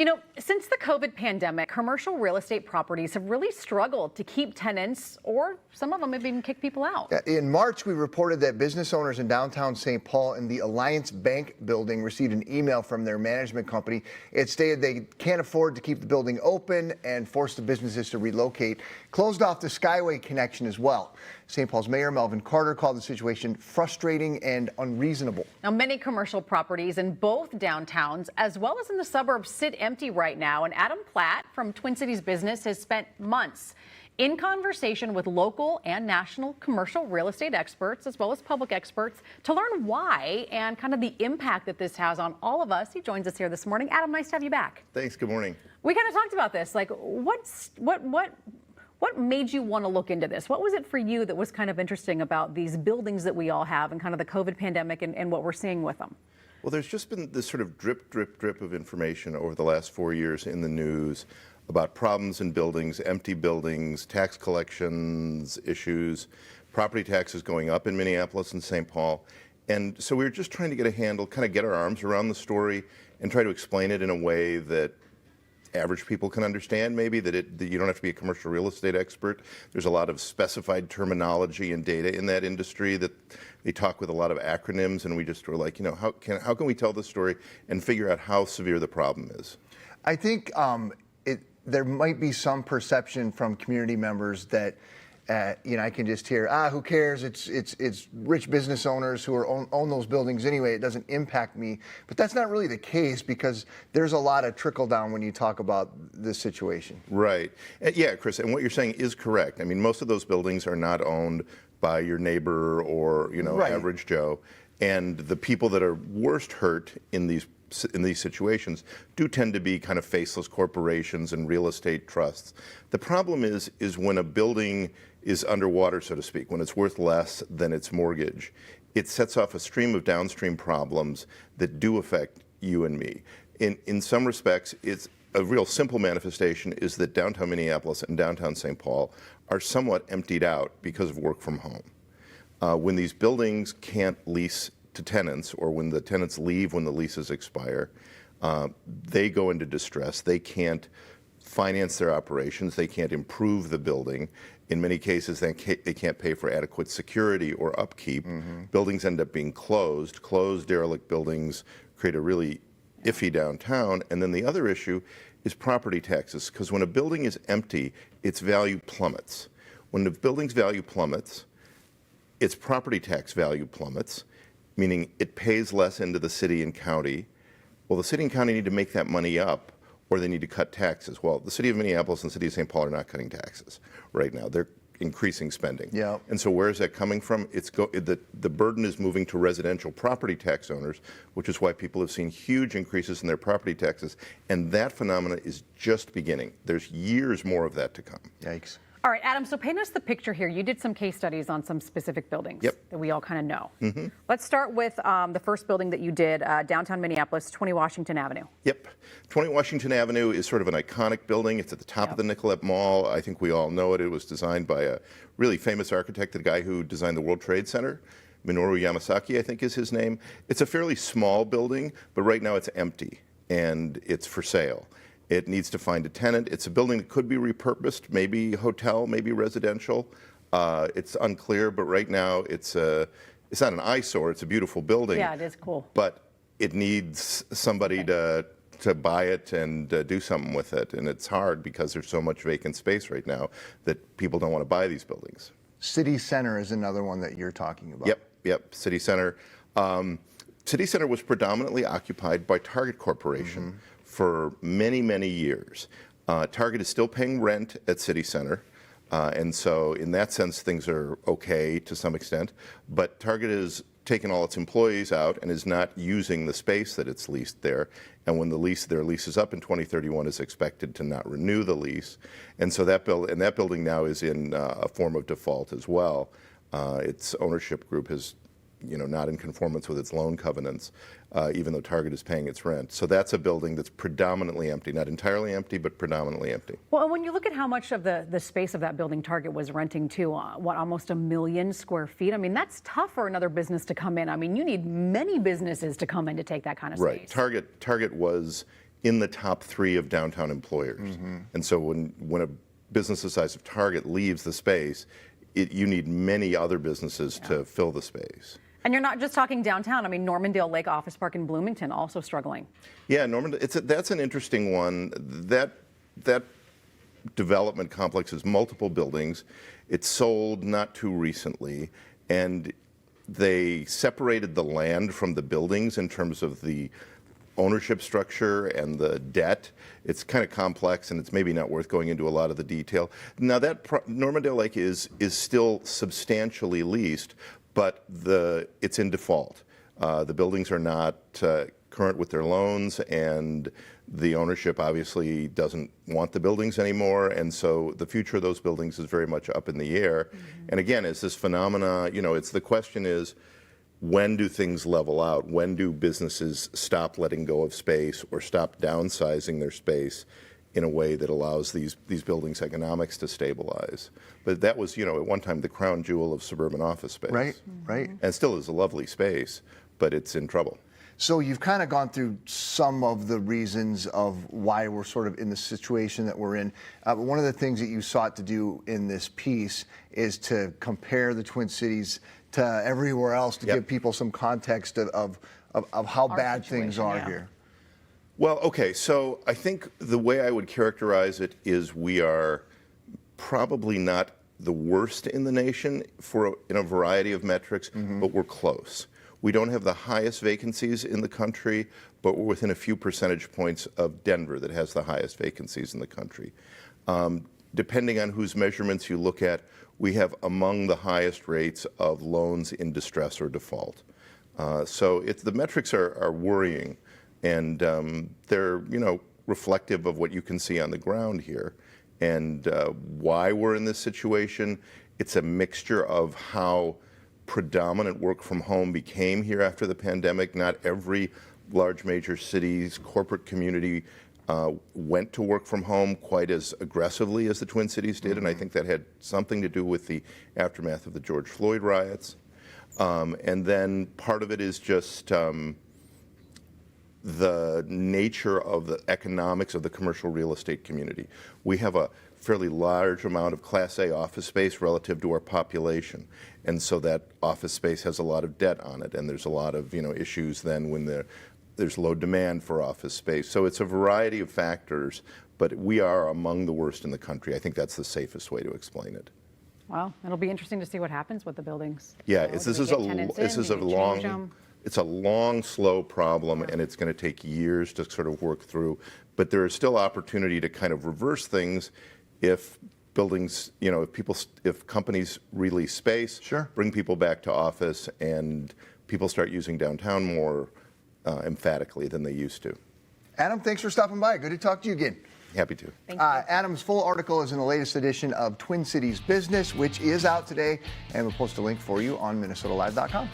You know, since the COVID pandemic, commercial real estate properties have really struggled to keep tenants, or some of them have even kicked people out. In March, we reported that business owners in downtown St. Paul in the Alliance Bank building received an email from their management company. It stated they can't afford to keep the building open and forced the businesses to relocate, closed off the Skyway connection as well. St. Paul's Mayor Melvin Carter called the situation frustrating and unreasonable. Now, many commercial properties in both downtowns as well as in the suburbs sit empty right now, and Adam Platt from Twin Cities Business has spent months in conversation with local and national commercial real estate experts as well as public experts to learn why and kind of the impact that this has on all of us. He joins us here this morning. Adam, nice to have you back. Thanks. Good morning. We kind of talked about this, like what made you want to look into this? What was it for you that was kind of interesting about these buildings that we all have and kind of the COVID pandemic and what we're seeing with them? Well, there's just been this sort of drip of information over the last 4 years in the news about problems in buildings, empty buildings, tax collections issues, property taxes going up in Minneapolis and St. Paul. And so we were just trying to get a handle, kind of get our arms around the story and try to explain it in a way that average people can understand, maybe, that you don't have to be a commercial real estate expert. There's a lot of specified terminology and data in that industry that they talk with a lot of acronyms, and we just were like, you know, how can we tell this story and figure out how severe the problem is? I think there might be some perception from community members that I can just hear, who cares? It's rich business owners who own those buildings anyway. It doesn't impact me. But that's not really the case, because there's a lot of trickle down when you talk about this situation. Right. Yeah, Chris, and what you're saying is correct. I mean, most of those buildings are not owned by your neighbor or, right, average Joe. And the people that are worst hurt in these situations do tend to be kind of faceless corporations and real estate trusts. The problem is when a building is underwater, so to speak, when it's worth less than its mortgage, it sets off a stream of downstream problems that do affect you and me. In some respects, it's a real simple manifestation is that downtown Minneapolis and downtown St. Paul are somewhat emptied out because of work from home. When these buildings can't lease to tenants, or when the tenants leave when the leases expire, they go into distress. They can't finance their operations. They can't improve the building. In many cases, they can't pay for adequate security or upkeep. Mm-hmm. Buildings end up being closed. Closed, derelict buildings create a really iffy downtown. And then the other issue is property taxes, because when a building is empty, its value plummets. When the building's value plummets, its property tax value plummets, meaning it pays less into the city and county. Well, the city and county need to make that money up, or they need to cut taxes. Well, the city of Minneapolis and the city of St. Paul are not cutting taxes right now. They're increasing spending. Yeah. And so where is that coming from? The burden is moving to residential property tax owners, which is why people have seen huge increases in their property taxes. And that phenomenon is just beginning. There's years more of that to come. Yikes. All right, Adam, so paint us the picture here. You did some case studies on some specific buildings that we all kind of know. Mm-hmm. Let's start with the first building that you did, downtown Minneapolis, 20 Washington Avenue. Yep. 20 Washington Avenue is sort of an iconic building. It's at the top of the Nicollet Mall. I think we all know it. It was designed by a really famous architect, the guy who designed the World Trade Center. Minoru Yamasaki, I think is his name. It's a fairly small building, but right now it's empty and it's for sale. It needs to find a tenant. It's a building that could be repurposed, maybe hotel, maybe residential. It's unclear, but right now it's not an eyesore. It's a beautiful building. Yeah, it is cool. But it needs somebody to buy it and do something with it. And it's hard because there's so much vacant space right now that people don't want to buy these buildings. City Center is another one that you're talking about. Yep, City Center. City Center was predominantly occupied by Target Corporation. Mm-hmm. For many, many years. Target is still paying rent at City Center, and so in that sense things are okay to some extent, but Target has taken all its employees out and is not using the space that it's leased there, and when their lease is up in 2031 is expected to not renew the lease, and so that building now is in a form of default as well. Its ownership group has not in conformance with its loan covenants, even though Target is paying its rent. So that's a building that's predominantly empty, not entirely empty, but predominantly empty. Well, and when you look at how much of the space of that building Target was renting to, almost 1 million square feet, I mean, that's tough for another business to come in. I mean, you need many businesses to come in to take that kind of space. Right. Target was in the top 3 of downtown employers. And so when a business the size of Target leaves the space, you need many other businesses to fill the space. And you're not just talking downtown. I mean, Normandale Lake Office Park in Bloomington also struggling. Yeah, that's an interesting one. That development complex is multiple buildings. It sold not too recently, and they separated the land from the buildings in terms of the ownership structure and the debt. It's kind of complex, and it's maybe not worth going into a lot of the detail. Now, that Normandale Lake is still substantially leased, but it's in default. The buildings are not current with their loans, and the ownership obviously doesn't want the buildings anymore, and so the future of those buildings is very much up in the air. And again, it's this phenomena, the question is, when do things level out? When do businesses stop letting go of space or stop downsizing their space in a way that allows these buildings' economics to stabilize? But that was, at one time the crown jewel of suburban office space. Right. And still is a lovely space, but it's in trouble. So you've kind of gone through some of the reasons of why we're sort of in the situation that we're in. But one of the things that you sought to do in this piece is to compare the Twin Cities to everywhere else to give people some context of how bad things are here. Well, okay, so I think the way I would characterize it is we are probably not the worst in the nation in a variety of metrics, but we're close. We don't have the highest vacancies in the country, but we're within a few percentage points of Denver that has the highest vacancies in the country. Depending on whose measurements you look at, we have among the highest rates of loans in distress or default. So the metrics are worrying, and they're reflective of what you can see on the ground here. And why we're in this situation, it's a mixture of how predominant work from home became here after the pandemic. Not every large major city's corporate community went to work from home quite as aggressively as the Twin Cities did, and I think that had something to do with the aftermath of the George Floyd riots. And then part of it is just the nature of the economics of the commercial real estate community. We have a fairly large amount of Class A office space relative to our population, and so that office space has a lot of debt on it, and there's a lot of issues then when there's low demand for office space. So it's a variety of factors, but we are among the worst in the country. I think that's the safest way to explain it. Well, it'll be interesting to see what happens with the buildings. Yeah, So, this do is they a get tenants this in? is a Do they change long them? it's a long, slow problem, and it's going to take years to sort of work through. But there is still opportunity to kind of reverse things if buildings, if companies release space, bring people back to office, and people start using downtown more emphatically than they used to. Adam, thanks for stopping by. Good to talk to you again. Happy to. Thank you. Adam's full article is in the latest edition of Twin Cities Business, which is out today, and we'll post a link for you on MinnesotaLive.com.